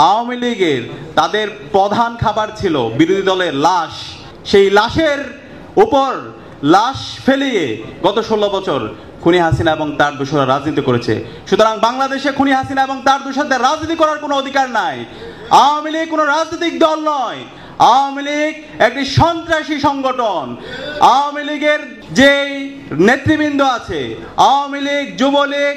আওয়ামী লীগের তাদের প্রধান খাবার ছিল বিরোধী দলের লাশ। সেই লাশের উপর লাশ ফেলিয়ে গত 16 বছর খুনি হাসিনা এবং তার দোসররা রাজনীতি করেছে। সুতরাং বাংলাদেশে খুনি হাসিনা এবং তার দোসরদের রাজনীতি করার কোনো অধিকার নাই। আওয়ামী লীগ কোনো রাজনৈতিক দল নয়, আওয়ামী লীগ একটি সন্ত্রাসী সংগঠন। আওয়ামী লীগের যে নেতৃবৃন্দ আছে, আওয়ামী লীগ, যুবলীগ,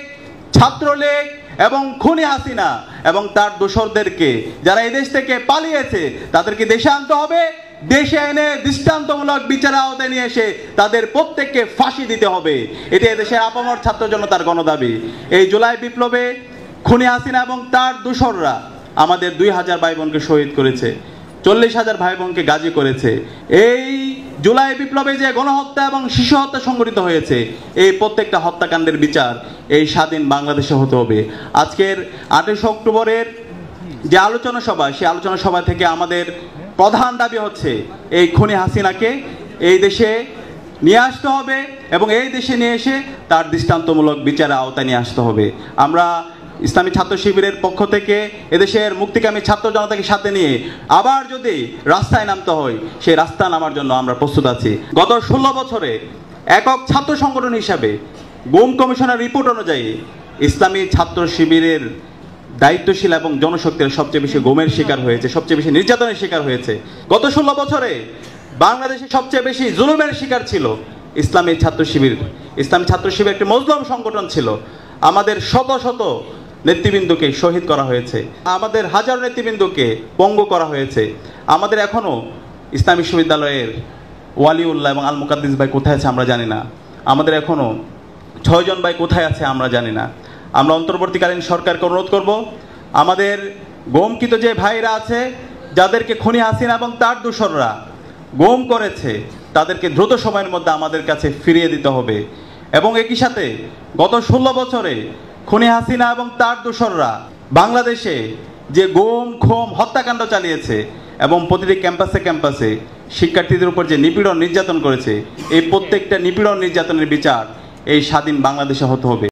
ছাত্রলীগ এবং খুনি হাসিনা এবং তার দোসরদেরকে যারা এই দেশ থেকে পালিয়েছে তাদেরকে দেশে আনতে হবে। দেশে এনে দৃষ্টান্তমূলক বিচারের আওতায় নিয়ে এসে তাদের প্রত্যেককে ফাঁসি দিতে হবে। এটি এদেশের আপামর ছাত্র জনতার গণদাবি। এই জুলাই বিপ্লবে খুনি হাসিনা এবং তার দোসররা আমাদের 2000 ভাই বোনকে শহীদ করেছে, 40,000 ভাই বোনকে গাজী করেছে। এই জুলাই বিপ্লবে যে গণহত্যা এবং শিশু হত্যা সংঘটিত হয়েছে, এই প্রত্যেকটা হত্যাকাণ্ডের বিচার এই স্বাধীন বাংলাদেশে হতে হবে। আজকের 28 অক্টোবরের যে আলোচনা সভা, সেই আলোচনা সভা থেকে আমাদের প্রধান দাবি হচ্ছে এই খুনি হাসিনাকে এই দেশে নিয়ে আসতে হবে এবং এই দেশে নিয়ে এসে তার দৃষ্টান্তমূলক বিচারের আওতায় নিয়ে আসতে হবে। আমরা ইসলামী ছাত্র শিবিরের পক্ষ থেকে এদেশের মুক্তিকামী ছাত্র জনতাকে সাথে নিয়ে আবার যদি রাস্তায় নামতে হয়, সেই রাস্তায় নামার জন্য আমরা প্রস্তুত আছি। গত 16 বছরে একক ছাত্র সংগঠন হিসাবে গুম কমিশনের রিপোর্ট অনুযায়ী ইসলামী ছাত্র শিবিরের দায়িত্বশীল এবং জনশক্তির সবচেয়ে বেশি গুমের শিকার হয়েছে, সবচেয়ে বেশি নির্যাতনের শিকার হয়েছে। গত 16 বছরে বাংলাদেশে সবচেয়ে বেশি জুলুমের শিকার ছিল ইসলামী ছাত্র শিবির। ইসলামী ছাত্র শিবির একটি মজলুম সংগঠন ছিল। আমাদের শত শত নেতৃবৃন্দকে শহীদ করা হয়েছে, আমাদের হাজারো নেতৃবৃন্দকে পঙ্গু করা হয়েছে। আমাদের এখনও ইসলামী বিশ্ববিদ্যালয়ের ওয়ালিউল্লাহ এবং আল মুকাদ্দিস ভাই কোথায় আছে আমরা জানি না। আমাদের এখনও 6 জন ভাই কোথায় আছে আমরা জানি না। আমরা অন্তর্বর্তীকালীন সরকারকে অনুরোধ করব, আমাদের গুমকৃত যে ভাইরা আছে, যাদেরকে খুনি হাসিনা এবং তার দোসররা গুম করেছে, তাদেরকে দ্রুত সময়ের মধ্যে আমাদের কাছে ফিরিয়ে দিতে হবে। এবং একই সাথে গত 16 বছরে খুনি হাসিনা এবং তার দোসররা বাংলাদেশে যে গুম, খুন, হত্যাকাণ্ড চালিয়েছে এবং প্রতিটি ক্যাম্পাসে ক্যাম্পাসে শিক্ষার্থীদের উপর যে নিপীড়ন, নির্যাতন করেছে, এই প্রত্যেকটা নিপীড়ন, নির্যাতনের বিচার এই স্বাধীন বাংলাদেশে হতে হবে।